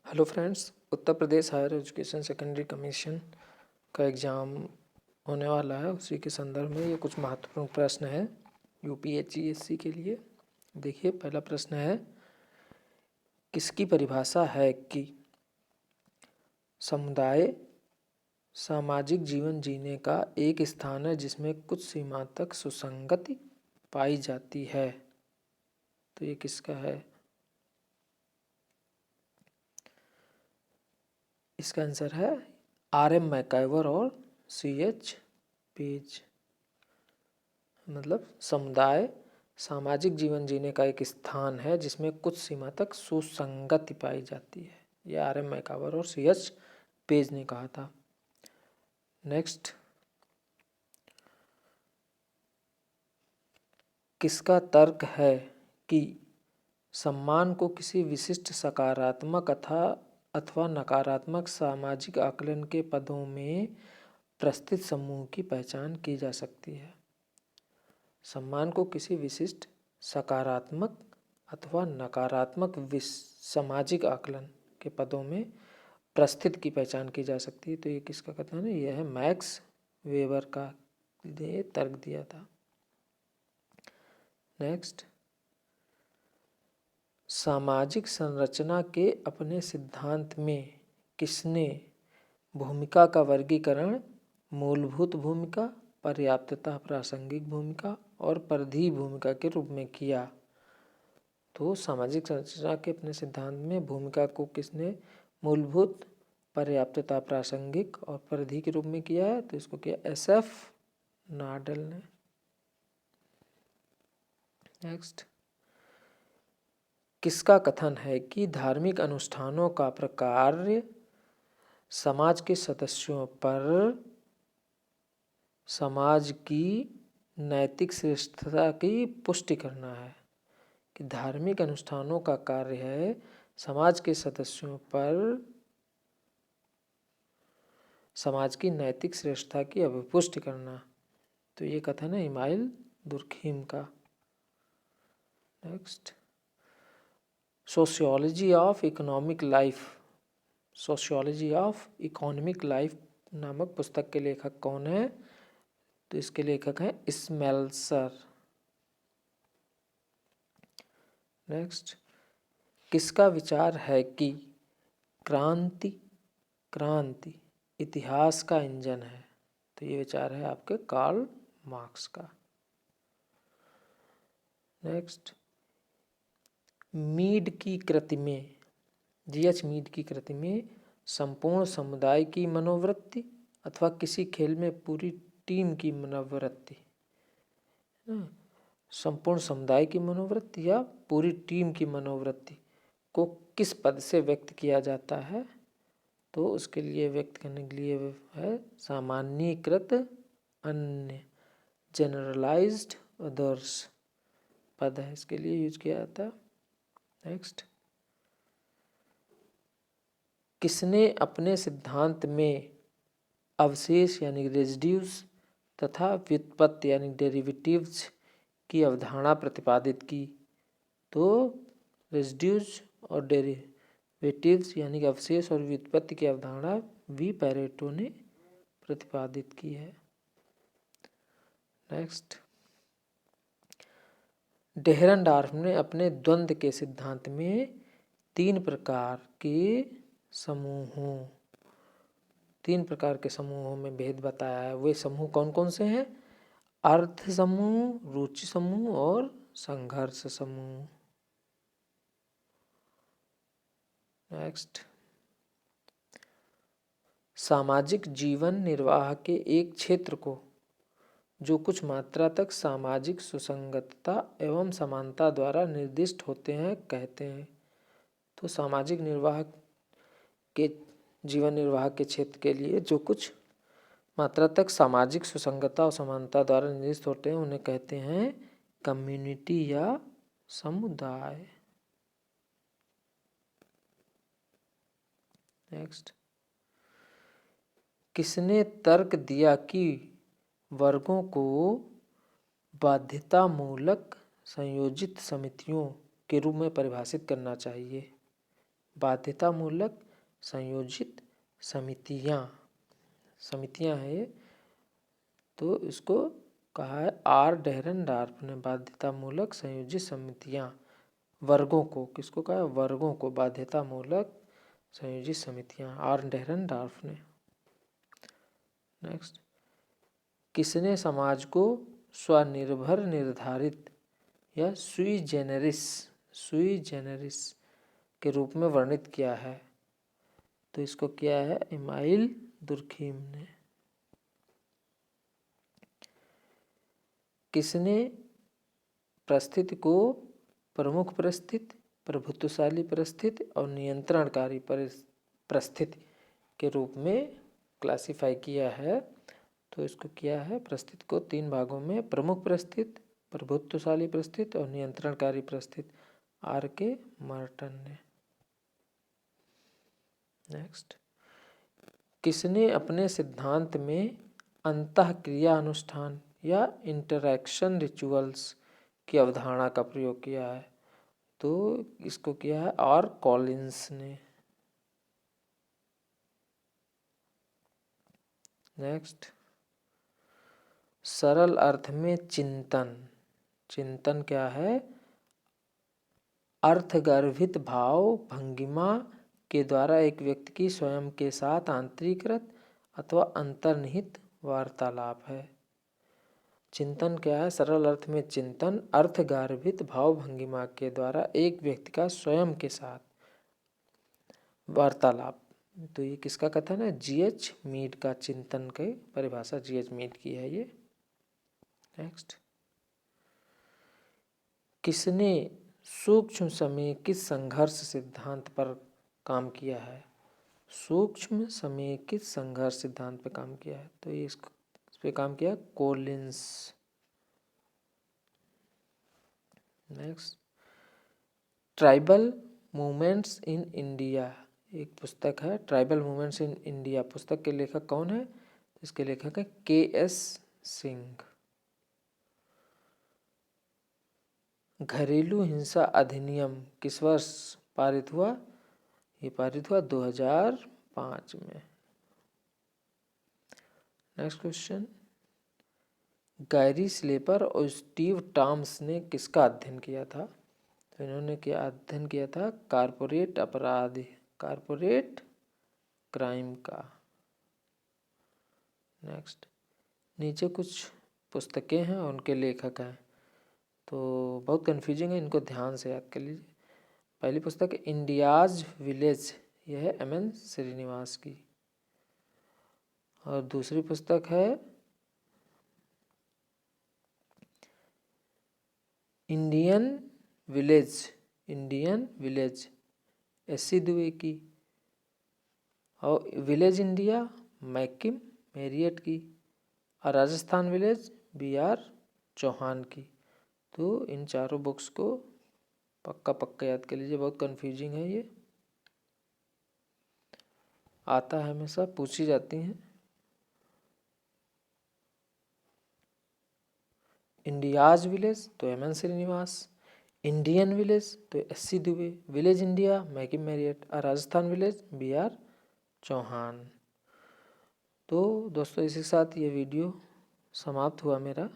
Hello friends, Uttar Pradesh higher education secondary commission का exam होने वाला है। उसी के संदर्भ में ये कुछ महत्वपूर्ण प्रश्न है यूपीएससी के लिए। देखिए, पहला प्रश्न है, किसकी परिभाषा है कि समुदाय सामाजिक जीवन जीने का एक स्थान है जिसमें कुछ सीमा तक सुसंगति पाई जाती है। तो ये किसका है? इसका आंसर है आर.एम. मैकाइवर और C.H. पेज। मतलब समुदाय सामाजिक जीवन जीने का एक स्थान है जिसमें कुछ सीमा तक सुसंगति पाई जाती है। यह आर.एम. मैकाइवर और C.H. पेज ने कहा था। नेक्स्ट, किसका तर्क है कि सम्मान को किसी विशिष्ट सकारात्मक अथवा नकारात्मक सामाजिक आकलन के पदों में प्रस्तुत समूह की पहचान की जा सकती है? सम्मान को किसी विशिष्ट सकारात्मक अथवा नकारात्मक सामाजिक आकलन के पदों में प्रस्थित की पहचान की जा सकती है। तो ये किसका कथन है? यह है मैक्स वेबर का ने तर्क दिया था। नेक्स्ट, सामाजिक संरचना के अपने सिद्धांत में किसने भूमिका का वर्गीकरण मूलभूत भूमिका, पर्याप्तता प्रासंगिक भूमिका और परिधीय भूमिका के रूप में किया? तो सामाजिक संरचना के अपने सिद्धांत में भूमिका को किसने मूलभूत, पर्याप्तता प्रासंगिक और परिधि के रूप में किया है? तो इसको किया SF नाडल ने। नेक्स्ट, किसका कथन है कि धार्मिक अनुष्ठानों का प्रकार्य समाज के सदस्यों पर समाज की नैतिक श्रेष्ठता की पुष्टि करना है? कि धार्मिक अनुष्ठानों का कार्य है समाज के सदस्यों पर समाज की नैतिक श्रेष्ठता की अभिपुष्टि करना। तो ये कथन है इमाइल दुर्खीम का। Next, sociology of economic life नामक पुस्तक के लेखक कौन है? तो इसके लेखक हैं स्मेल्सर। नेक्स्ट, किसका विचार है कि क्रांति इतिहास का इंजन है? तो ये विचार है आपके कार्ल मार्क्स का। नेक्स्ट, मीड की कृति में G.H. मीड की कृति में संपूर्ण समुदाय की मनोवृत्ति अथवा किसी खेल में पूरी टीम की मनोवृत्ति, संपूर्ण समुदाय की मनोवृत्ति या पूरी टीम की मनोवृत्ति को किस पद से व्यक्त किया जाता है? तो उसके लिए व्यक्त करने के लिए है सामान्यीकृत अन्य, जनरलाइज्ड अदर्स पद है, इसके लिए यूज किया जाता है। नेक्स्ट, किसने अपने सिद्धांत में अवशेष यानी रेजिड्यूज तथा व्युत्पत्ति यानी डेरिवेटिव्स की अवधारणा प्रतिपादित की? तो रेजिड्यूज और डेरिवेटिव्स यानी अवशेष और व्युत्पत्ति की अवधारणा वी पैरेटो ने प्रतिपादित की है। नेक्स्ट, डेहरनडॉर्फ ने अपने द्वंद्व के सिद्धांत में तीन प्रकार के समूहों में भेद बताया है। वे समूह कौन कौन से हैं? अर्थ समूह, रुचि समूह और संघर्ष समूह। नेक्स्ट, सामाजिक जीवन निर्वाह के एक क्षेत्र को जो कुछ मात्रा तक सामाजिक सुसंगतता एवं समानता द्वारा निर्दिष्ट होते हैं कहते हैं? तो सामाजिक जीवन निर्वाह के क्षेत्र के लिए जो कुछ मात्रा तक सामाजिक सुसंगतता और समानता द्वारा निर्दिष्ट होते हैं उन्हें कहते हैं कम्युनिटी या समुदाय। नेक्स्ट, किसने तर्क दिया कि वर्गों को बाध्यतामूलक संयोजित समितियों के रूप में परिभाषित करना चाहिए? बाध्यतामूलक संयोजित समितियाँ हैं, तो इसको कहा है आर डेहरनडॉर्फ ने, बाध्यतामूलक संयोजित समितियाँ। वर्गों को, किसको कहा है? वर्गों को बाध्यतामूलक संयोजित समितियाँ, आर डेहरनडॉर्फ ने। नेक्स्ट, किसने समाज को स्वनिर्भर निर्धारित या सुई जेनेरिस के रूप में वर्णित किया है? तो इसको किया है इमाइल दुर्खीम ने। किसने परिस्थिति को प्रमुख परिस्थिति, प्रभुत्वशाली परिस्थिति और नियंत्रणकारी परिस्थिति के रूप में क्लासिफाई किया है? तो इसको किया है परिस्थिति को 3 भागों में, प्रमुख परिस्थिति, प्रभुत्वशाली परिस्थिति और नियंत्रणकारी परिस्थिति, आर के मार्टन ने। नेक्स्ट, किसने अपने सिद्धांत में अंतःक्रिया अनुष्ठान या इंटरैक्शन रिचुअल्स की अवधारणा का प्रयोग किया है? तो इसको किया है आर कॉलिंस ने। नेक्स्ट, सरल अर्थ में चिंतन क्या है? अर्थगर्भित भाव भंगिमा के द्वारा एक व्यक्ति की स्वयं के साथ आंतरिकृत अथवा अंतर्निहित वार्तालाप है। चिंतन क्या है? सरल अर्थ में चिंतन अर्थगर्भित भाव भंगिमा के द्वारा एक व्यक्ति का स्वयं के साथ वार्तालाप। तो ये किसका कथन है? जीएच मीड का चिंतन की परिभाषा जीएच मीड की है ये। नेक्स्ट, किसने सूक्ष्म समेकित संघर्ष सिद्धांत पर काम किया है? सूक्ष्म समेकित संघर्ष सिद्धांत पर काम किया है, तो ये इस पे काम किया Collins. Next, tribal movements in India, एक पुस्तक है ट्राइबल मूवमेंट्स इन इंडिया। पुस्तक के लेखक कौन है? इसके लेखक है के.एस. सिंह। घरेलू हिंसा अधिनियम किस वर्ष पारित हुआ? ये पारित हुआ 2005 में। नेक्स्ट क्वेश्चन, गैरी स्लेपर और स्टीव टॉम्स ने किसका अध्ययन किया था? तो इन्होंने क्या अध्ययन किया था? कारपोरेट अपराध, कारपोरेट क्राइम का। नेक्स्ट, नीचे कुछ पुस्तकें हैं और उनके लेखक हैं, तो बहुत कन्फ्यूजिंग है, इनको ध्यान से याद कर लीजिए। पहली पुस्तक है इंडियाज विलेज, यह है एम.एन. श्रीनिवास की। और दूसरी पुस्तक है इंडियन विलेज एस.सी. दुबे की। और विलेज इंडिया मैकिम मेरियट की। और राजस्थान विलेज बी.आर. चौहान की। तो इन चारों बुक्स को पक्का याद कर लीजिए, बहुत कन्फ्यूजिंग है ये, आता है हमेशा, पूछी जाती हैं। इंडियाज विलेज तो एम.एन. श्रीनिवास, इंडियन विलेज तो SC. Dubey, village India मैकिम Marriott और राजस्थान विलेज बी.आर. चौहान। तो दोस्तों इसी के साथ ये वीडियो समाप्त हुआ मेरा।